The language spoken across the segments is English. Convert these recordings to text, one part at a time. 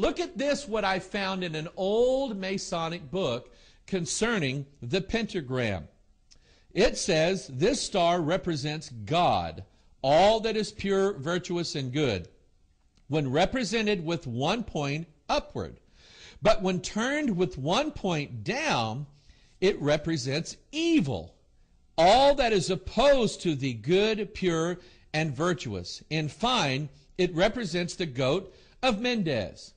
look at this, what I found in an old Masonic book concerning the pentagram. It says this star represents God, all that is pure, virtuous, and good, when represented with one point upward. But when turned with one point down, it represents evil, all that is opposed to the good, pure, and virtuous. In fine, it represents the goat of Mendez.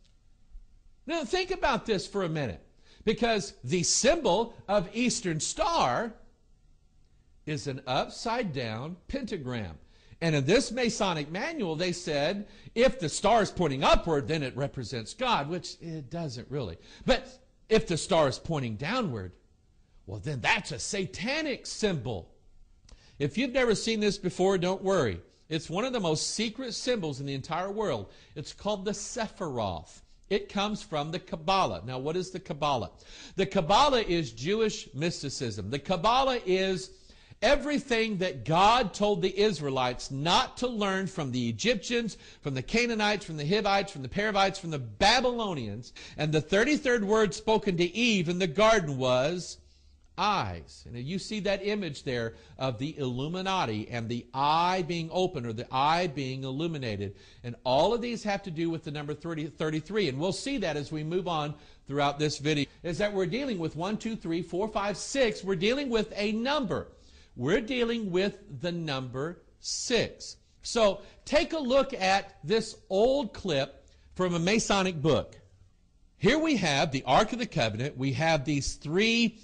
Now think about this for a minute, because the symbol of Eastern Star is an upside down pentagram. And in this Masonic manual, they said, if the star is pointing upward, then it represents God, which it doesn't really. But if the star is pointing downward, well, then that's a satanic symbol. If you've never seen this before, don't worry. It's one of the most secret symbols in the entire world. It's called the Sephiroth. It comes from the Kabbalah. Now, what is the Kabbalah? The Kabbalah is Jewish mysticism. The Kabbalah is everything that God told the Israelites not to learn from the Egyptians, from the Canaanites, from the Hivites, from the Perizzites, from the Babylonians. And the 33rd word spoken to Eve in the garden was eyes. And you see that image there of the Illuminati and the eye being open, or the eye being illuminated. And all of these have to do with the number 33. And we'll see that as we move on throughout this video, is that we're dealing with 1, 2, 3, 4, 5, 6. We're dealing with a number. We're dealing with the number 6. So take a look at this old clip from a Masonic book. Here we have the Ark of the Covenant. We have these 3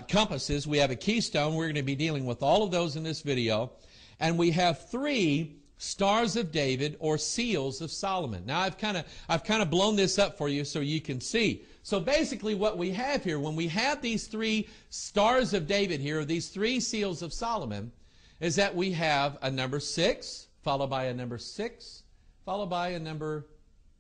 compasses. We have a keystone. We're going to be dealing with all of those in this video. And we have 3 stars of David, or seals of Solomon. Now I've kind of blown this up for you so you can see. So basically what we have here, when we have these 3 stars of David here, or these 3 seals of Solomon, is that we have a number 6, followed by a number 6, followed by a number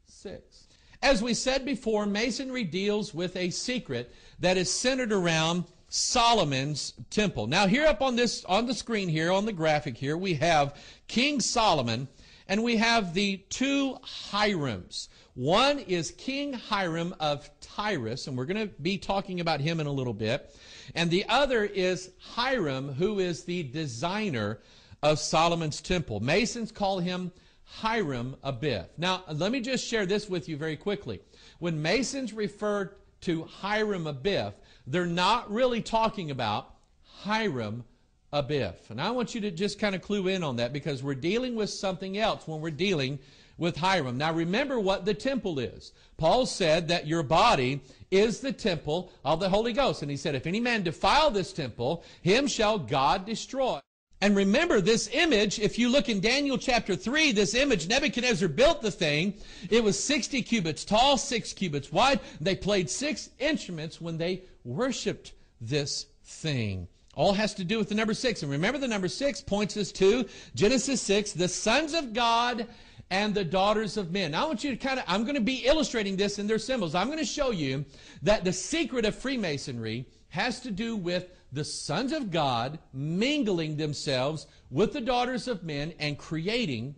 6. As we said before, Masonry deals with a secret that is centered around Solomon's temple. Now here up on the screen here, on the graphic here, we have King Solomon, and we have the 2 Hirims. One is King Hiram of Tyrus, and we're going to be talking about him in a little bit. And the other is Hiram, who is the designer of Solomon's temple. Masons call him Hiram Abiff. Now, let me just share this with you very quickly. When Masons refer to Hiram Abiff, they're not really talking about Hiram Abiff. And I want you to just kind of clue in on that, because we're dealing with something else when we're dealing with Hiram. Now remember what the temple is. Paul said that your body is the temple of the Holy Ghost. And he said, if any man defile this temple, him shall God destroy. And remember this image, if you look in Daniel chapter 3, this image, Nebuchadnezzar built the thing. It was 60 cubits tall, 6 cubits wide. They played 6 instruments when they worshiped this thing. All has to do with the number 6. And remember, the number 6 points us to Genesis 6, the sons of God and the daughters of men. Now I want you to I'm going to be illustrating this in their symbols. I'm going to show you that the secret of Freemasonry has to do with the sons of God mingling themselves with the daughters of men and creating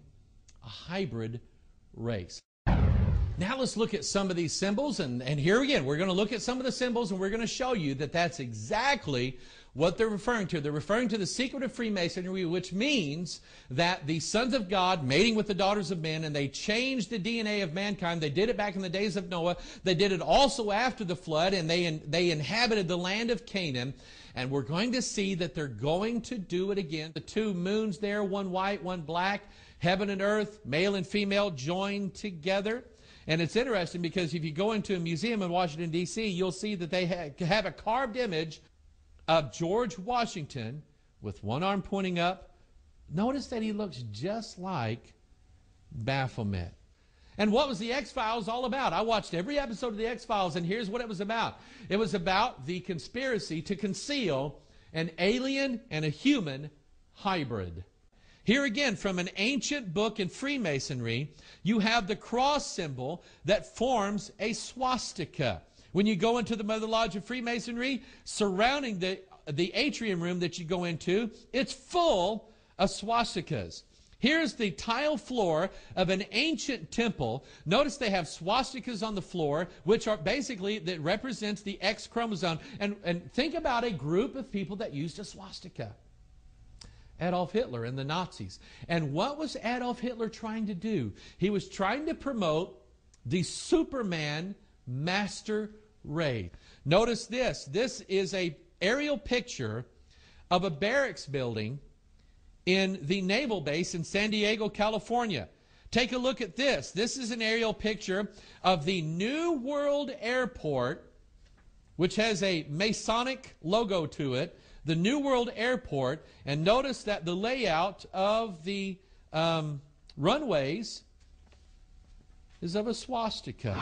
a hybrid race. Now let's look at some of these symbols, and here again, we're going to look at some of the symbols, and we're going to show you that that's exactly what they're referring to. They're referring to the secret of Freemasonry, which means that the sons of God mating with the daughters of men, and they changed the DNA of mankind. They did it back in the days of Noah. They did it also after the flood, and they inhabited the land of Canaan. And we're going to see that they're going to do it again. The 2 moons there, one white, one black, heaven and earth, male and female joined together. And it's interesting because if you go into a museum in Washington, D.C., you'll see that they have a carved image of George Washington with one arm pointing up. Notice that he looks just like Baphomet. And what was the X-Files all about? I watched every episode of the X-Files, and here's what it was about. It was about the conspiracy to conceal an alien and a human hybrid. Here again, from an ancient book in Freemasonry, you have the cross symbol that forms a swastika. When you go into the Mother Lodge of Freemasonry, surrounding the atrium room that you go into, it's full of swastikas. Here's the tile floor of an ancient temple. Notice they have swastikas on the floor, which are basically, that represents the X chromosome. And think about a group of people that used a swastika. Adolf Hitler and the Nazis. And what was Adolf Hitler trying to do? He was trying to promote the Superman master race. Notice this. This is an aerial picture of a barracks building in the naval base in San Diego, California. Take a look at this. This is an aerial picture of the New World Airport, which has a Masonic logo to it. The New World Airport. And notice that the layout of the runways is of a swastika.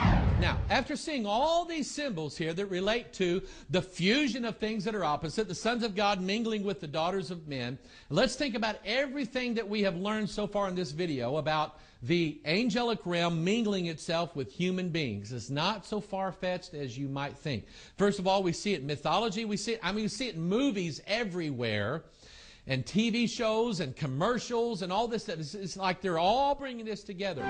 Now, after seeing all these symbols here that relate to the fusion of things that are opposite, the sons of God mingling with the daughters of men, let's think about everything that we have learned so far in this video about the angelic realm mingling itself with human beings. It's not so far-fetched as you might think. First of all, we see it in mythology. We see it in movies everywhere, and TV shows and commercials and all this. It's like they're all bringing this together.